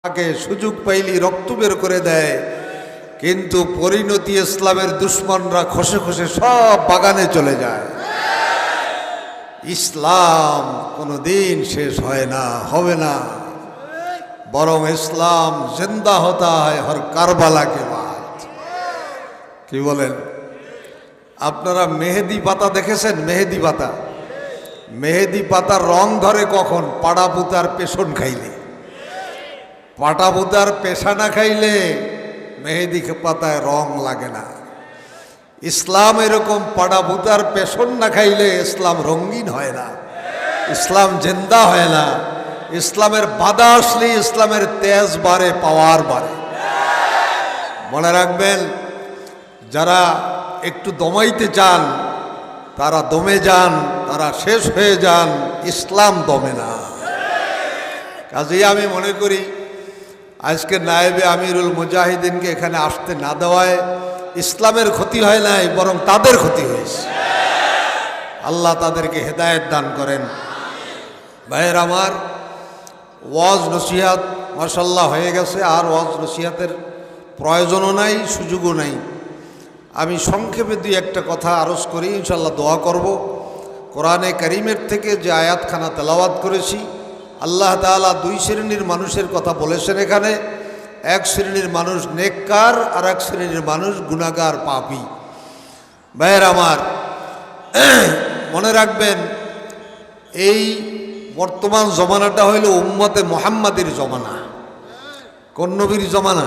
আগে সুযোগ পাইলি রক্ত বের করে দেয়, কিন্তু পরিণতি ইসলামের দুশ্মনরা খসে খসে সব বাগানে চলে যায়। ইসলাম কোনোদিন শেষ হয় না, হবে না, বরং ইসলাম জিন্দা হতা হয় হর কারবালা কে বাদ। কি বলেন? আপনারা মেহেদি পাতা দেখেছেন? মেহেদি পাতা, মেহেদি পাতার রং ধরে কখন? পাড়া পুতার পেছন খাইলে। পাটা পুতার পেশা না খাইলে মেহেদি পাতায় রং লাগে না। ইসলাম এরকম পাড়া পুতার পেছন না খাইলে ইসলাম রঙিন হয় না, ইসলাম জিন্দা হয় না। ইসলামের বাধা আসলে ইসলামের তেজ বাড়ে, পাওয়ার বাড়ে। মনে রাখবেন, যারা একটু দমাইতে চান তারা দমে যান, তারা শেষ হয়ে যান, ইসলাম দমে না। কাজেই আমি মনে করি আজকে নায়েবে আমিরুল মুজাহিদিনকে এখানে আসতে না দেওয়ায় ইসলামের ক্ষতি হয় নাই, বরং তাদের ক্ষতি হয়েছে। আল্লাহ তাদেরকে হেদায়েত দান করেন। ভাইয়ের আমার, ওয়াজ নসিহাত মাশাআল্লাহ হয়ে গেছে, আর ওয়াজ নসিহাতের প্রয়োজনও নাই, সুযোগও নাই। আমি সংক্ষেপে দুই একটা কথা আরজ করি, ইনশাআল্লাহ দোয়া করব। কোরআনে কারীমের থেকে যে আয়াতখানা তেলাওয়াত করেছি, আল্লাহ তাআলা দুই শ্রেণীর মানুষের কথা বলেছেন এখানে। এক শ্রেণীর মানুষ নেককার, আর এক শ্রেণীর মানুষ গুনাহগার, পাপী। ভাইয়ের আমার, মনে রাখবেন, এই বর্তমান জমানাটা হইল উম্মতে মুহাম্মাদির জমানা। কোন নবীর জমানা?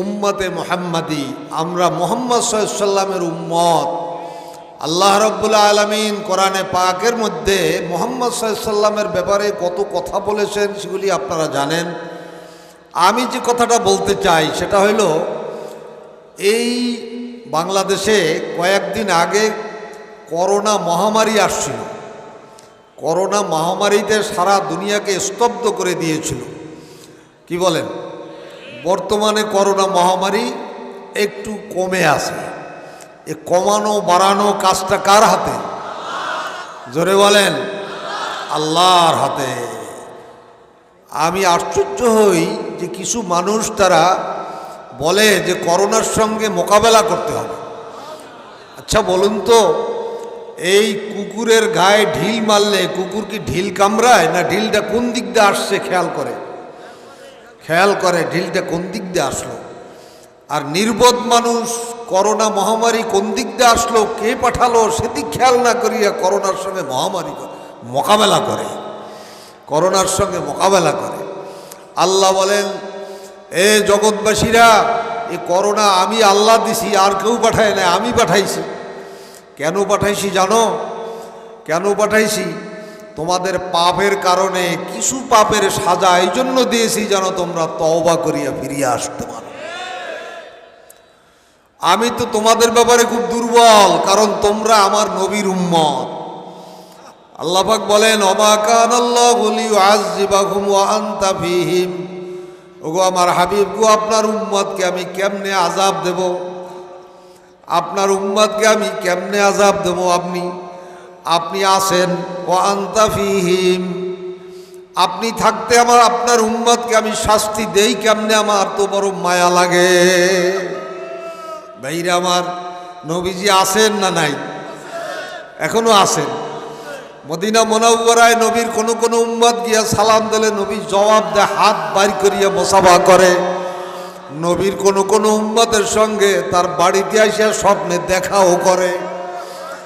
উম্মতে মুহাম্মাদি। আমরা মুহাম্মদ সাল্লাল্লাহু আলাইহি ওয়াসাল্লামের উম্মত। আল্লাহ রাব্বুল আলামিন কোরআনে পাকের মধ্যে মুহাম্মদ সাল্লাল্লাহু আলাইহি ওয়াসাল্লামের ব্যাপারে কত কথা বলেছেন সেগুলি আপনারা জানেন। আমি যে কথাটা বলতে চাই সেটা হইল, এই বাংলাদেশে কয়েকদিন আগে করোনা মহামারী আসছিল। করোনা মহামারীতে সারা দুনিয়াকে স্তব্ধ করে দিয়েছিল। কি বলেন? বর্তমানে করোনা মহামারী একটু কমে আছে। এ কমানো বাড়ানো কাজটা কার হাতে? জোরে বলেন, আল্লাহর হাতে। আমি আশ্চর্য হই যে কিছু মানুষ তারা বলে যে করোনার সঙ্গে মোকাবেলা করতে হবে। আচ্ছা বলুন তো, এই কুকুরের গায়ে ঢিল মারলে কুকুর কি ঢিল কামড়ায় না? ঢিলটা কোন দিক দিয়ে আসছে খেয়াল করে, খেয়াল করে ঢিলটা কোন দিক দিয়ে আসলো। আর নির্বোধ মানুষ করোনা মহামারী কোন দিক দিয়ে আসলো, কে পাঠালো, সেদিক খেয়াল না করিয়া করোনার সঙ্গে মহামারী মোকাবেলা করে, করোনার সঙ্গে মোকাবেলা করে। আল্লাহ বলেন, এ জগৎবাসীরা, এ করোনা আমি আল্লাহ দিছি, আর কেউ পাঠায় না, আমি পাঠাইছি। কেন পাঠাইছি জানো? কেন পাঠাইছি? তোমাদের পাপের কারণে কিছু পাপের সাজা এই জন্য দিয়েছি যেন তোমরা তওবা করিয়া ফিরিয়ে আসতে পারো। আমি তো তোমাদের ব্যাপারে খুব দুর্বল, কারণ তোমরা আমার নবীর উম্মত। আল্লাহ পাক বলেন, ওমা কানাল্লাহু লিয়ুআযযিবাহুম ওয়া আনতা ফীহিম। ওগো আমার হাবিব গো, আপনার উম্মতকে আমি কেমনে আযাব দেব? আপনার উম্মতকে আমি কেমনে আযাব দেব? আপনি আছেন, ওয়া আনতা ফীহিম, আপনি থাকতে আমার আপনার উম্মতকে আমি শাস্তি দেই কেমনে? আমার তো বড় মায়া লাগে। ভাইরা আমার, নবীজি আছেন না নাই? এখনো আছেন। মদিনা মুনাওয়ারায় নবীর কোন কোন উম্মত গিয়া সালাম দিলে নবী জবাব দেয়, হাত বাইর করিয়া মুসাফা করে। নবীর কোন কোন উম্মতের সঙ্গে তার বাড়িতে আসিয়া স্বপ্নে দেখাও করে।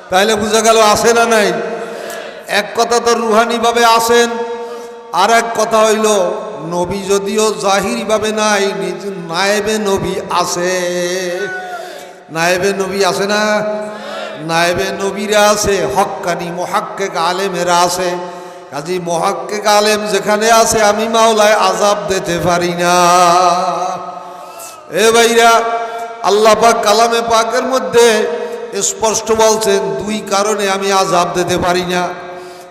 তাইলে বোঝা গেল আছে না নাই? এক কথা তো রুহানিভাবে আছেন, আর এক কথা হইল নবী যদিও জাহিরিভাবে নাই, নিজ নায়েবে নবী আছে। নায়েবে নবী আছে না? নায়েবে নবীরা আছে, হক্কানি মুহাক্কিক আলেমেরা আছে। কাজী মুহাক্কিক আলেম যেখানে আছে, আমি মাওলায় আযাব দিতে পারি না। এ ভাইরা, আল্লাহ পাক কালামে পাকের মধ্যে স্পষ্ট বলছেন, দুই কারণে আমি আযাব দিতে পারি না।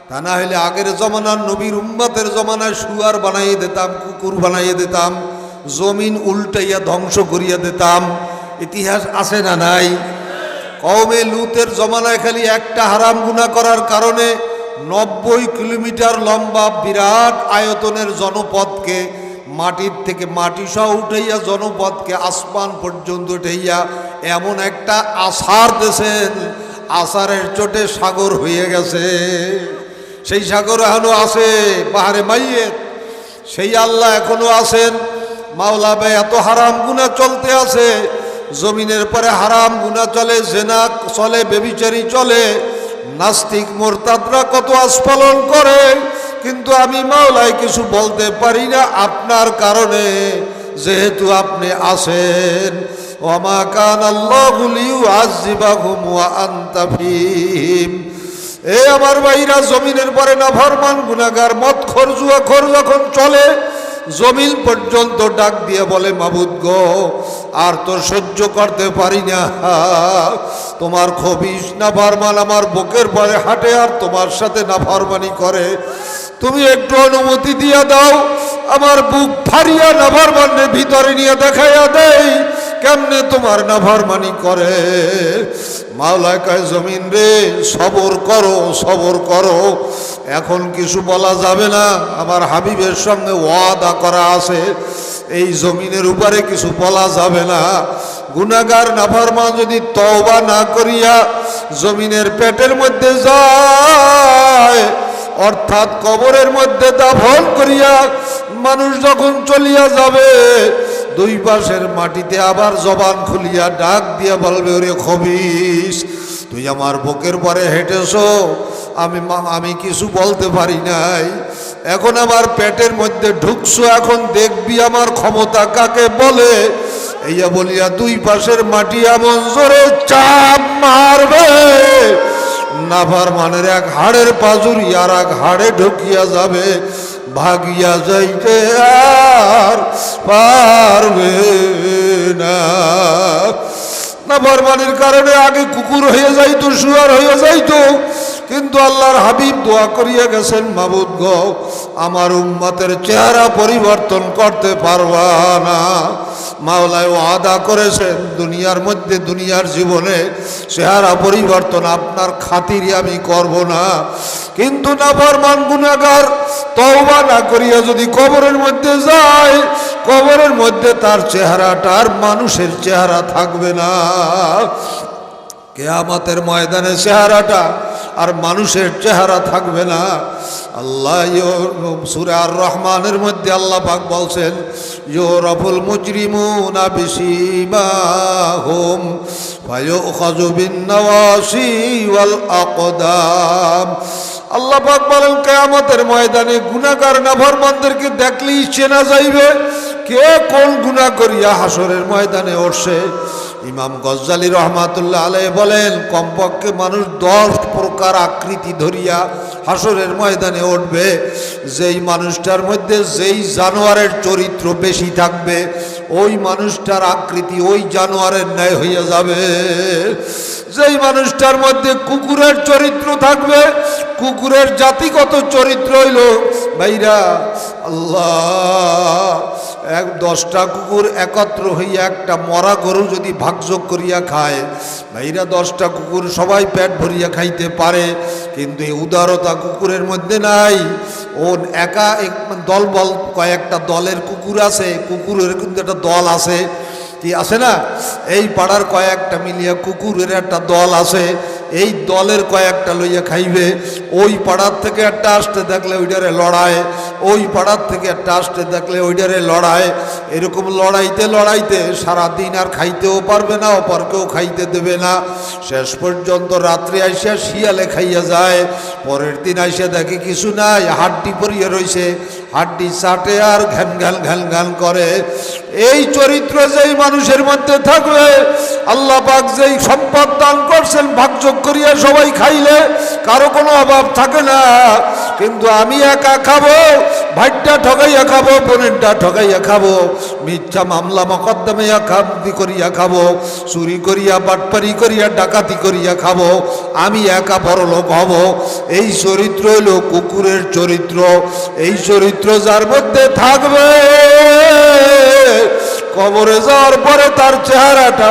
তা না হলে আগের জমানার নবীর উম্মতের জমানায় শুয়ার বানাইয়ে দিতাম, কুকুর বানাইয়ে দিতাম, জমিন উল্টাইয়া ধ্বংস করিয়া দিতাম। ইতিহাস আছে না নাই? কওমে লুতের জমানায় খালি একটা হারাম গুনাহ করার কারণে 90 কিলোমিটার লম্বা বিরাট আয়তনের জনপদকে মাটির থেকে মাটি সহ উঠাইয়া জনপদকে আসমান পর্যন্ত উঠাইয়া এমন একটা আসার দিয়েছেন, আসারের চোটে সাগর হয়ে গেছে। সেই সাগর এখনো আছে, পাহাড়ে মাইয়ের সেই আল্লাহ এখনো আছেন। মাওলা ভাই এত হারাম গুনাহ চলতে আছে, জমিনের পরে হারাম গুনাহ চলে, জেনা চলে, বেবিচারি চলে, নাস্তিক মোরতাদরা কত আস্ফালন করে, কিন্তু আমি মাওলায় কিছু বলতে পারি না আপনার কারণে, যেহেতু আপনি আছেন। ওয়া কানা আল্লাহু লিয়ুআযযিবাহুম ওয়া আনতা ফীহিম। এ আমার ভাইরা, জমিনের পরে নাফরমান গুনাহগার মদখোর জুয়াখোর যখন চলে, জমিন পর্যন্ত ডাক দিয়ে বলে মাবুদ গো, আর তো সহ্য করতে পারি না, তোমার খবিশ নাফরমান আমার বুকের পরে হাঁটে আর তোমার সাথে নাফরমানি করে, তুমি একটু অনুমতি দিয়া দাও, আমার বুক ফাড়িয়া নাফরমানের ভিতরে নিয়ে দেখাইয়া দেই কেমনে তোমার নাফরমানি করে। মাওলা কয় জমিন রে, সবর করো, সবর করো, এখন কিছু বলা যাবে না, আমার হাবিবের সঙ্গে ওয়াদা করা আছে, এই জমিনের উপরে কিছু বলা যাবে না। গুনাহগার নাফরমান যদি তওবা না করিয়া জমিনের পেটের মধ্যে যায়, অর্থাৎ কবরের মধ্যে দাফন করিয়া মানুষ যখন চলিয়া যাবে, দুই পাশের মাটিতে আবার জবান খুলিয়া ডাক দিয়া বলবে, ওরে খবিশ, তুই আমার বুকের পরে হেঁটেছ, আমি কিছু বলতে পারি নাই, এখন আমার পেটের মধ্যে ঢুকছো, এখন দেখবি আমার ক্ষমতা কাকে বলে। এইয়া বলিয়া দুই পাশের মাটি এমন জোরে চাপ মারবে, নাফরমানের এক হাড়ের পাজুরি আর এক হাড়ে ঢুকিয়া যাবে, ভাগিয়া যাইতে আর পারবে না। নাফরমানির কারণে আগে কুকুর হয়ে যাইতো, শুয়ার হয়ে যাইতো, কিন্তু আল্লাহর হাবিব দোয়া করিয়া গেছেন, মাবুদ গো, আমার উম্মতের চেহারা পরিবর্তন করতে পারবা না। মাওলায় ওয়াদা করেছেন দুনিয়ার মধ্যে, দুনিয়ার জীবনে চেহারা পরিবর্তন আপনার খাতিরে আমি করব না, কিন্তু নাফরমান গুনাহগার তওবা না করিয়া যদি কবরের মধ্যে যায়, কবরের মধ্যে তার চেহারাটা আর মানুষের চেহারা থাকবে না। কিয়ামতের ময়দানে চেহারাটা আর মানুষের চেহারা থাকবে না। আল্লাহ সূরা আর রহমানের মধ্যে আল্লাহ পাক বলছেন, ইউরাফুল মুজরিমুনা বিসীমাহুম ফায়ুখাযু বিন-নাওয়াসি ওয়াল আকদাম। আল্লাহ পাক বলেন, কিয়ামতের ময়দানে গুনাহগার নাফরমানদেরকে দেখলেই চেনা যাইবে কে কোন গুনাহ করিয়া হাসরের ময়দানে উঠছে। ইমাম গজ্জালী রহমাতুল্লাহ আলাইহি বলেন, কমপক্ষে মানুষ 10 প্রকার আকৃতি ধরিয়া হাসরের ময়দানে উঠবে। যেই মানুষটার মধ্যে যেই জানোয়ারের চরিত্র বেশি থাকবে, ওই মানুষটার আকৃতি ওই জানোয়ারের ন্যায় হইয়া যাবে। যেই মানুষটার মধ্যে কুকুরের চরিত্র থাকবে, কুকুরের জাতিগত চরিত্র হইল ভাইরা আল্লাহ, 10টা কুকুর একত্র হইয়া একটা মরা গরু যদি ভাগযোগ করিয়া খায়, ভাইরা 10টা কুকুর সবাই পেট ভরিয়া খাইতে পারে, কিন্তু এই উদারতা কুকুরের মধ্যে নাই। ও একা দলবল, কয়েকটা দলের কুকুর আছে, কুকুরের কিন্তু একটা দল আছে, কি আছে না, এই পাড়ার কয়েকটা মিলিয়া কুকুরের একটা দল আছে, এই দলের কয়েকটা লইয়া খাইবে। ওই পাড়ার থেকে একটা আসতে দেখলে ওইটারে লড়ায়, ওই পাড়ার থেকে একটা আসতে দেখলে ওইটারে লড়ায়, এরকম লড়াইতে লড়াইতে সারাদিন আর খাইতেও পারবে না, অপরকেও খাইতে দেবে না। শেষ পর্যন্ত রাত্রে আইসা শিয়ালে খাইয়া যায়, পরের দিন আইসা দেখে কিছু নাই, হাড্ডি পরিয়ে রইছে, হাড্ডি চাটে আর ঘ্যান ঘ্যান ঘ্যান ঘ্যান করে। এই চরিত্র যেই মানুষের মধ্যে থাকবে, আল্লাহ পাক যেই সম্পদ দান করছেন ভাগযোগ করিয়া সবাই খাইলে কারো কোনো অভাব থাকে না, কিন্তু আমি একা খাবো, ভাইটা ঠকাইয়া খাবো, বোনেরটা ঠকাইয়া খাবো, মিথ্যা মামলা মকদ্দমাইয়া করিয়া খাবো, চুরি করিয়া বাটপারি করিয়া ডাকাতি করিয়া খাবো, আমি একা বড় লোক হব। এই চরিত্র হইল কুকুরের চরিত্র। এই চরিত্র যার মধ্যে থাকবে, কবরে যাওয়ার পরে তার চেহারাটা